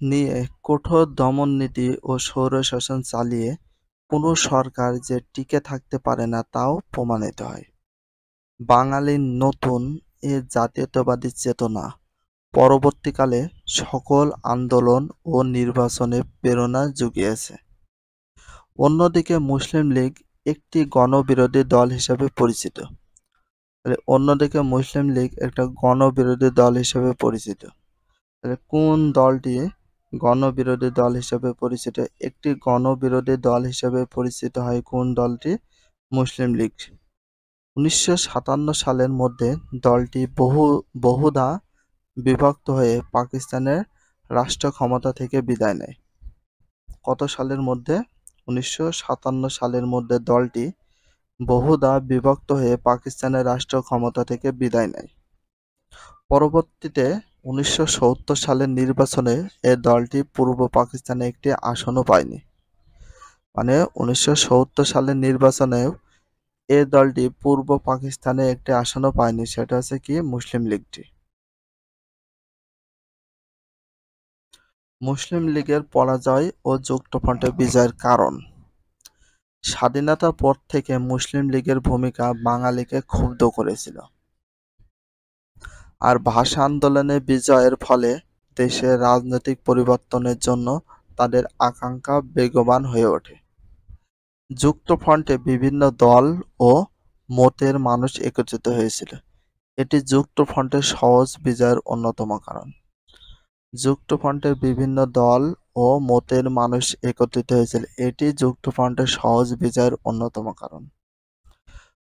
নিয়ে কঠোর দমননীতি ও স্বৈরশাসন চালিয়ে কোনো সরকার যে টিকে থাকতে পারে না তাও প্রমাণিত হয়। বাঙালির নতুন এ জাতীয়তাবাদী চেতনা পরবর্তীকালে সকল আন্দোলন ও নির্বাচনে প্রেরণা জুগিয়েছে। অন্যদিকে মুসলিম লীগ একটি গণবিরোধী দল হিসেবে পরিচিত। অন্যদিকে মুসলিম লীগ একটা গণবিরোধী দল হিসেবে পরিচিত। কোন দলটি গণবিরোধী দল হিসেবে পরিচিত? একটি গণবিরোধী দল হিসেবে পরিচিত হয় কোন দলটি? মুসলিম লীগ। 1957 সালের মধ্যে দলটি বহুধা বিভক্ত হয়ে পাকিস্তানের রাষ্ট্র ক্ষমতা থেকে বিদায় নেয়। কত সালের মধ্যে? 1957 সালের মধ্যে দলটি বহুধা বিভক্ত হয়ে পাকিস্তানের রাষ্ট্র ক্ষমতা থেকে বিদায় নেয়। পরবর্তীতে 1970 সালের নির্বাচনে এ দলটি পূর্ব পাকিস্তানে একটি আসনও পায়নি। মানে 1970 সালের নির্বাচনেও এ দলটি পূর্ব পাকিস্তানে একটি আসনও পায়নি, সেটা হচ্ছে কি মুসলিম লীগটি। মুসলিম লীগের পরাজয় ও যুক্তফ্রন্টের বিজয়ের কারণ। স্বাধীনতার পর থেকে মুসলিম লীগের ভূমিকা বাঙালিকে ক্ষুব্ধ করেছিল। আর ভাষা আন্দোলনে বিজয়ের ফলে দেশের রাজনৈতিক পরিবর্তনের জন্য তাদের আকাঙ্ক্ষা বেগবান হয়ে ওঠে। যুক্তফ্রন্টে বিভিন্ন দল ও মতের মানুষ একত্রিত হয়েছিল। এটি যুক্তফ্রন্টের সহজ বিজয়ের অন্যতম কারণ। যুক্তফ্রন্টের বিভিন্ন দল ও মতের মানুষ একত্রিত হয়েছিল, এটি যুক্তফ্রন্টের সহজ বিজয়ের অন্যতম কারণ।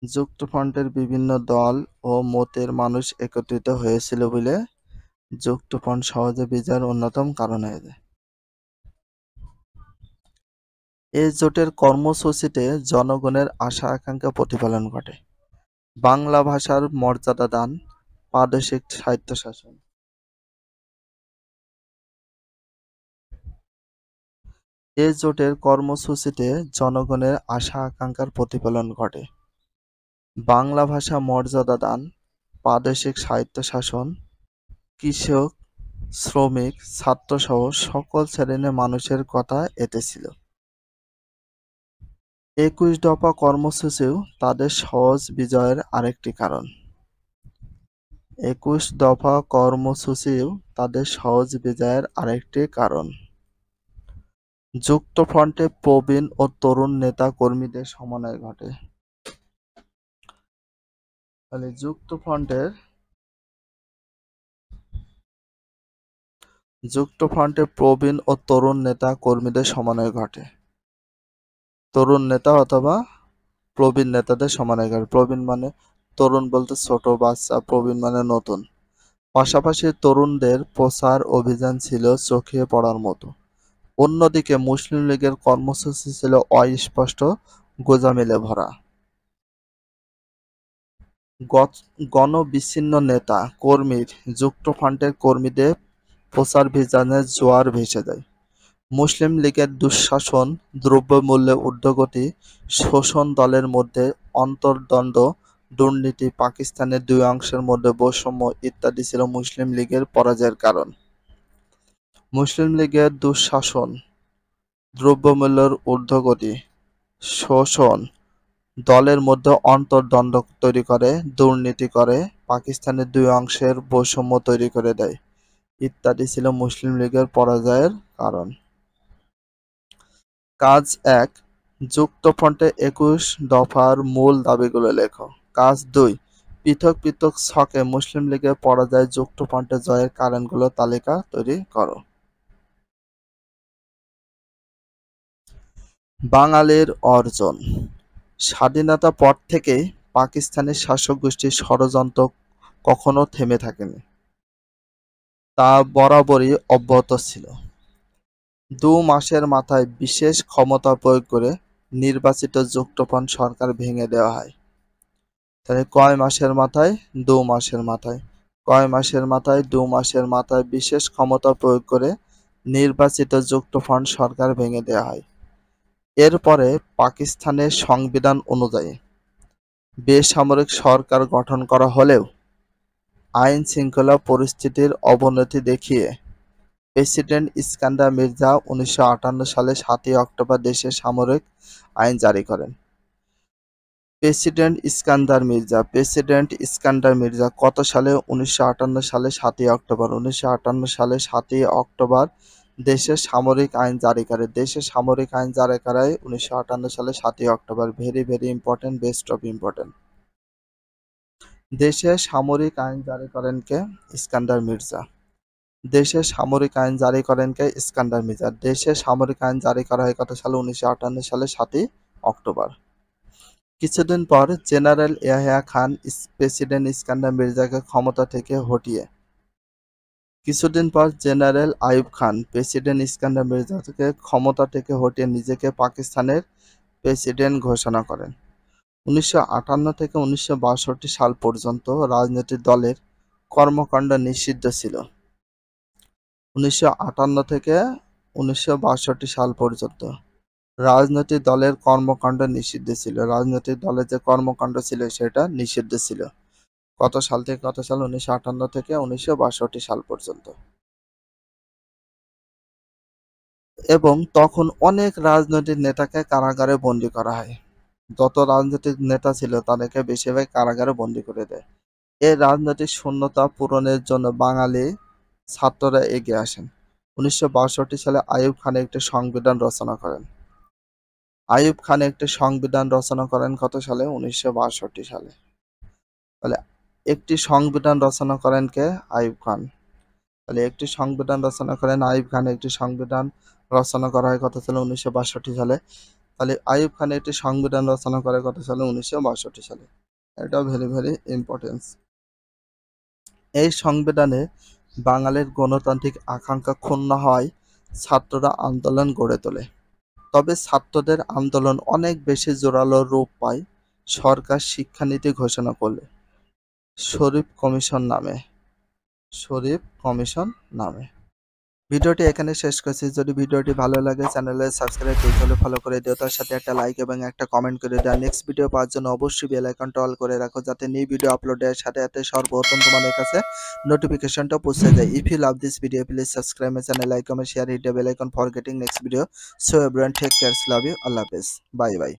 যুক্তফ্রন্টের বিভিন্ন দল ও মতের মানুষ একত্রিত হয়েছিল বলে যুক্তফ্রন্ট সহজে বিজয়ের অন্যতম কারণ হয়ে যায়। এই জোটের কর্মসূচিতে জনগণের আশা আকাঙ্ক্ষা প্রতিফলন ঘটে। বাংলা ভাষার মর্যাদা দান, প্রাদেশিক স্বায়ত্তশাসন। এই জোটের কর্মসূচিতে জনগণের আশা আকাঙ্ক্ষার প্রতিফলন ঘটে। বাংলা ভাষা মর্যাদা দান, প্রাদেশিক স্বায়ত্তশাসন, কৃষক, শ্রমিক, ছাত্রসহ সকল শ্রেণীর মানুষের কথা এতে ছিল। 21 দফা কর্মসূচিও তাদের সহজ বিজয়ের আরেকটি কারণ। 21 দফা কর্মসূচিও তাদের সহজ বিজয়ের আরেকটি কারণ। যুক্তফ্রন্টে প্রবীণ ও তরুণ নেতা কর্মীদের সমন্বয় ঘটে। তাহলে যুক্তফ্রন্টে প্রবীণ ও তরুণ নেতা কর্মীদের সমন্বয় ঘটে। তরুণ নেতা অথবা প্রবীণ নেতাদের সমন্বয় ঘটে। প্রবীণ মানে তরুণ বলতে ছোট বাচ্চা, প্রবীণ মানে নতুন। পাশাপাশি তরুণদের প্রচার অভিযান ছিল চোখে পড়ার মতো। অন্যদিকে মুসলিম লীগের কর্মসূচি ছিল অস্পষ্ট, গোঁজামিলে ভরা। গণবিচ্ছিন্ন নেতা কর্মীর যুক্তফ্রন্টের কর্মীদের প্রচারাভিযানে জোয়ার ভেসে যায়। মুসলিম লীগের দুঃশাসন, দ্রব্যমূল্যের ঊর্ধ্বগতি, শোষণ, দলের মধ্যে অন্তর্দ্বন্দ্ব, দুর্নীতি, পাকিস্তানের দুই অংশের মধ্যে বৈষম্য ইত্যাদি ছিল মুসলিম লীগের পরাজয়ের কারণ। মুসলিম লীগের দুঃশাসন, দ্রব্যমূল্যের ঊর্ধ্বগতি, শোষণ, দলের মধ্যে অন্তর্দ্বন্দ্ব তৈরি করে, দুর্নীতি করে, পাকিস্তানের দুই অংশের বৈষম্য তৈরি করে দেয় ইত্যাদি ছিল মুসলিম লীগের পরাজয়ের কারণ। কাজ 1, যুক্তফ্রন্টে 21 দফার মূল দাবিগুলো লেখো। কাজ 2, পৃথক পৃথক ছকে মুসলিম লীগের পরাজয় যুক্তফ্রন্টে জয়ের কারণগুলোর তালিকা তৈরি করো। বাঙালির অর্জন। স্বাধীনতার পর থেকেই পাকিস্তানি শাসক গোষ্ঠীর ষড়যন্ত্র কখনো থেমে থাকেনি, তা বরাবরই অব্যাহত ছিল। 2 মাসের মাথায় বিশেষ ক্ষমতা প্রয়োগ করে নির্বাচিত যুক্তফ্রন্ট সরকার ভেঙে দেওয়া হয়। তাহলে কয় মাসের মাথায়? 2 মাসের মাথায়। কয় মাসের মাথায়? 2 মাসের মাথায় বিশেষ ক্ষমতা প্রয়োগ করে নির্বাচিত যুক্তফ্রন্ট সরকার ভেঙে দেওয়া হয়। এরপরে পাকিস্তানের সংবিধান অনুযায়ী বেসামরিক সরকার গঠন করা হলেও আইন শৃঙ্খলা পরিস্থিতির অবনতি দেখিয়ে প্রেসিডেন্ট ইস্কান্দার মির্জা 1958 সালে 7ই অক্টোবর দেশে সামরিক আইন জারি করেন। প্রেসিডেন্ট ইস্কান্দার মির্জা কত সালে 1958 সালে 7ই অক্টোবর 1958 সালে 7ই অক্টোবর দেশে সামরিক আইন জারি করে। দেশে সামরিক আইন জারি করায় 1958 সালে 7ই অক্টোবর। Very very important, best of important. দেশে সামরিক আইন জারি করেন কে? ইস্কান্দার মির্জা। দেশে সামরিক আইন জারি করেন কে? ইস্কান্দার মির্জা। দেশে সামরিক আইন জারি করা হয় কত সালে? 1958 সালে 7ই অক্টোবর। কিছুদিন পর জেনারেল ইয়াহিয়া খান প্রেসিডেন্ট ইস্কান্দার মির্জাকে ক্ষমতা থেকে হটিয়ে কিছুদিন পর জেনারেল আইয়ুব খান প্রেসিডেন্ট ইস্কান্দার মির্জাকে ক্ষমতা থেকে হটিয়ে নিজেকে পাকিস্তানের প্রেসিডেন্ট ঘোষণা করেন। 1958 থেকে 1962 সাল পর্যন্ত রাজনৈতিক দলের কর্মকাণ্ড নিষিদ্ধ ছিল। 1958 থেকে 1962 সাল পর্যন্ত রাজনৈতিক দলের কর্মকাণ্ড নিষিদ্ধ ছিল। রাজনৈতিক দলের যে কর্মকাণ্ড ছিল সেটা নিষিদ্ধ ছিল। কত সাল থেকে কত সাল? 1958 থেকে 1962 সাল পর্যন্ত। এবং তখন অনেক রাজনৈতিক নেতাকে কারাগারে বন্দী করা হয়। যত রাজনৈতিক নেতা ছিল তাদেরকে বেশিরভাগ কারাগারে বন্দী করে দেয়। এই রাজনৈতিক শূন্যতা পূরণের জন্য বাঙালি ছাত্ররা এগিয়ে আসেন। 1962 সালে আইয়ুব খান একটি সংবিধান রচনা করেন। আইয়ুব খান একটি সংবিধান রচনা করেন কত সালে? 1962 সালে। তাহলে একটি সংবিধান রচনা করেন কে? আইয়ুব খান। তাহলে একটি সংবিধান রচনা করেন আইয়ুব খান। একটি সংবিধান রচনা করা হয় কত সালে? 1962 সালে। তাহলে আইয়ুব খান একটি সংবিধান রচনা করে কত সালে? 1962 সালে। এটা ভেরি ভেরি ইম্পর্টেন্স। এই সংবিধানে বাঙালির গণতান্ত্রিক আকাঙ্ক্ষা ক্ষুণ্ণ হওয়ায় ছাত্ররা আন্দোলন গড়ে তোলে। তবে ছাত্রদের আন্দোলন অনেক বেশি জোরালো রূপ পায় সরকার শিক্ষানীতি ঘোষণা করলে শরীফ কমিশন নামে। ভিডিওটি এখানে শেষ করছি। যদি ভিডিওটি ভালো লাগে চ্যানেলে সাবস্ক্রাইব করতে হলে ফলো করে দিও, তার সাথে একটা লাইক এবং একটা কমেন্ট করে দাও। নেক্সট ভিডিও পাওয়ার জন্য অবশ্যই বেল আইকনটা অল করে রাখো, যাতে নিউ ভিডিও আপলোডের সাথে সাথে সর্বপ্রথম তোমাদের কাছে নোটিফিকেশনটা পৌঁছে যায়। If you love this video please subscribe my channel, like, comment, share, hit the bell icon for getting next video. So everyone take care, love you, আল্লাহ হাফেজ, বাই বাই।